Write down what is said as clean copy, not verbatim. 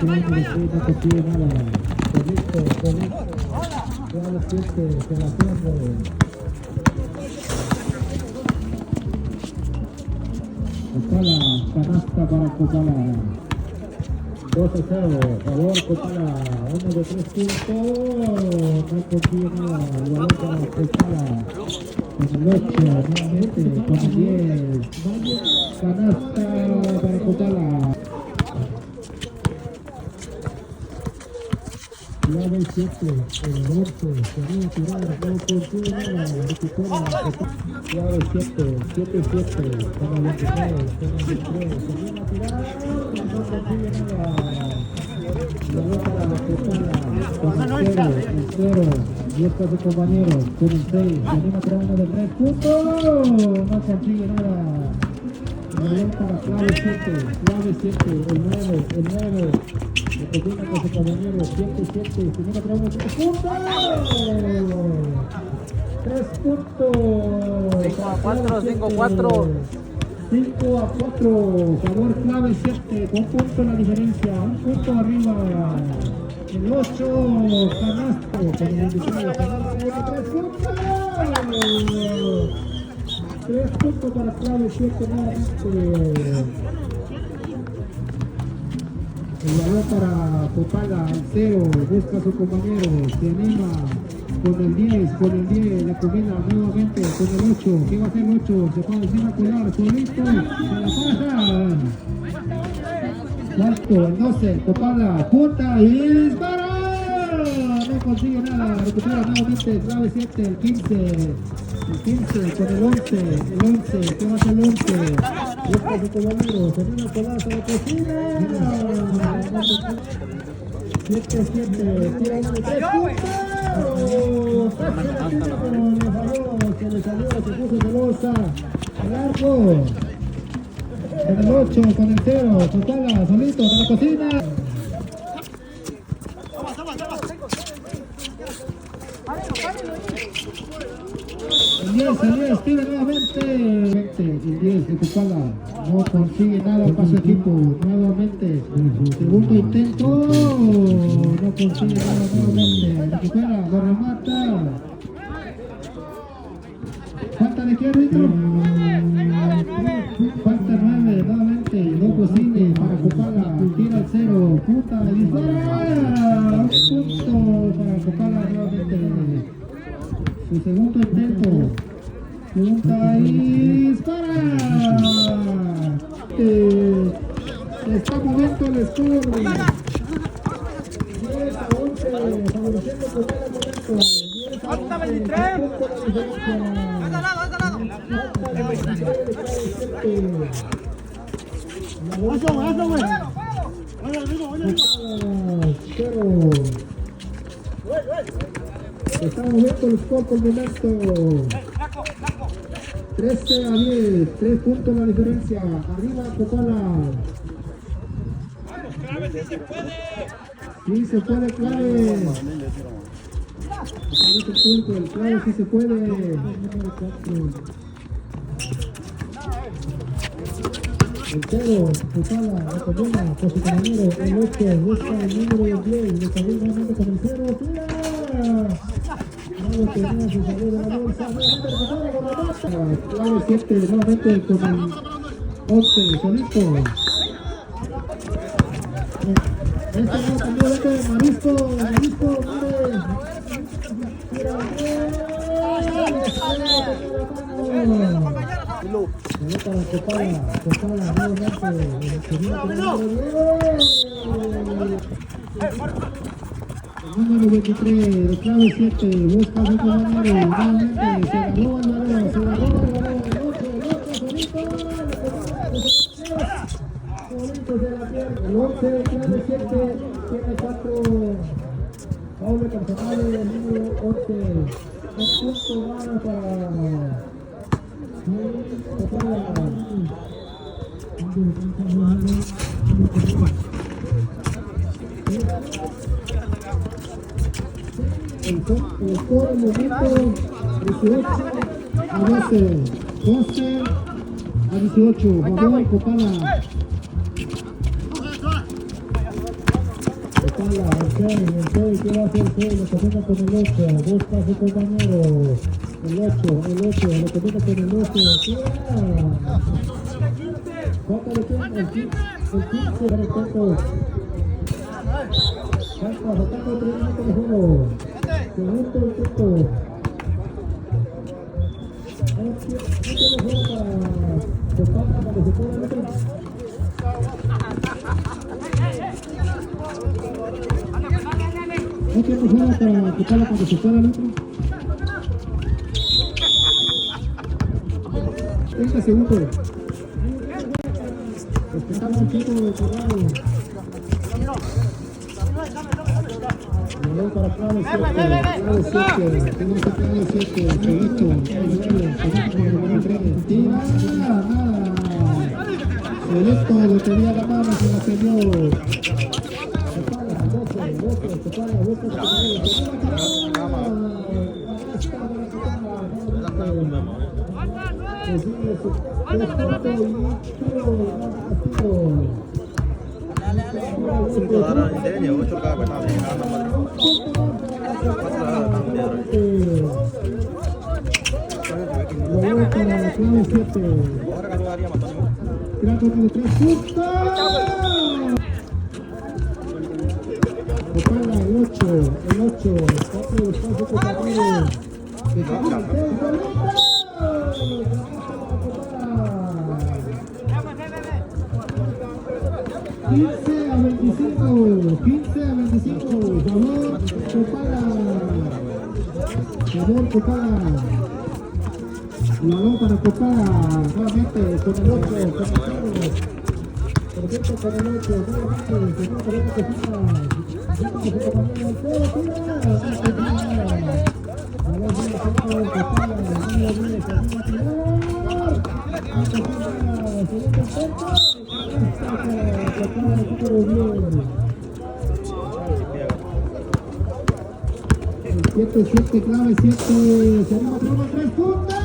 no consigue nada. Solito. Clave 7, se la pierde. Copala, canasta para Copala. 2-0, favor Copala, 1 de 3 puntos, no consigue nada, el balón para Copala, con el 8, nuevamente, con el 10, canasta para Copala. Clave 7, el 11, se viene a tirar, no consigue nada, recupera Copala. Clave 7, con el 23, se viene a tirar, no consigue nada. La nota para la Copala, con el 0, y está su compañero, con el 6, se anima a tirar uno de 3 puntos, no consigue nada. La nota para clave 7, el 9, le cocina con su compañero, 7, se anima a tirar uno de 3 puntos. 3 puntos. 5-4. 5-4, favor clave 7, con un punto la diferencia, un punto arriba. El 8, canasto, con el 23, 3 puntos para clave 7 nuevamente. El balón para Copala, el 0, busca a su compañero, se anima. Con el 10, le combina nuevamente con el 8, ¿qué va a hacer el 8? Se puede encima cuidar, solito, se la pasa. Cuarto, el 12, Copala, punta y dispara. No consigue nada, recupera nuevamente, clave 7, el 15 con el 11, ¿qué va a hacer el 11? Busca su compañero, se viene a colar, se la cocina. 7, tira uno de 3 puntos. Se le salió, se puso celosa. El arco. Con el 8, con el 0, Copala, solito, de la cocina. El 10, tira nuevamente. El 10 de Copala. No consigue nada para su equipo, nuevamente, segundo intento, no consigue nada nuevamente, recupera, lo remata, falta de qué árbitro, falta 9, nuevamente, no consigue para Copala, tira al 0, punta, dispara, un punto para Copala nuevamente, su segundo intento. Punta y dispara. Está moviendo el score. 10-11, favoreciendo por cada momento. 10-23. Está moviendo el score por el momento. 13-10, 3 puntos la diferencia. Arriba Copala. Vamos, clave, sí se puede. Sí se puede, clave. El clave sí se puede. El 0, Copala, la comuna, con su compañero, el 8, busca el número 10, le salió nuevamente con el 0, tira. No tenía su salud de la bolsa, clave 7, nuevamente con el 11, solito. Este no cambió de Marisco, mire. Pelota para Copala, nuevamente. El número 23, de clave 7, busca a su compañero, nuevamente, se agarró el balón, el 8, solito se la pierde, el 11, clave 7, tiene 4, doble personal, el número 11, 2 puntos más para Copala. El score en momento 18 a 12, favor Copala. Copala, el 6, ¿qué va a hacer el 6? Lo combina con el 8, busca a su compañero. El 8, lo combina con el 8. ¿Cuánto le queda? El 15 para el tanto. Faltando 3 minutos de juego. Segundo intento. No tiempo fuera para quitarla cuando se fuera el otro. 30 segundos. Respetamos el tiempo de cerrado. Balón para clave 7. Tenemos que clave 7. Tira, nada. Selecto lo tenía la mano, se la perdió. El 8, ¿15 a 25? Favor, Copala. Balón para Copala, nuevamente con el 8, perfecto con el 8, nuevamente, siete, clave 7, se anima 3 puntos.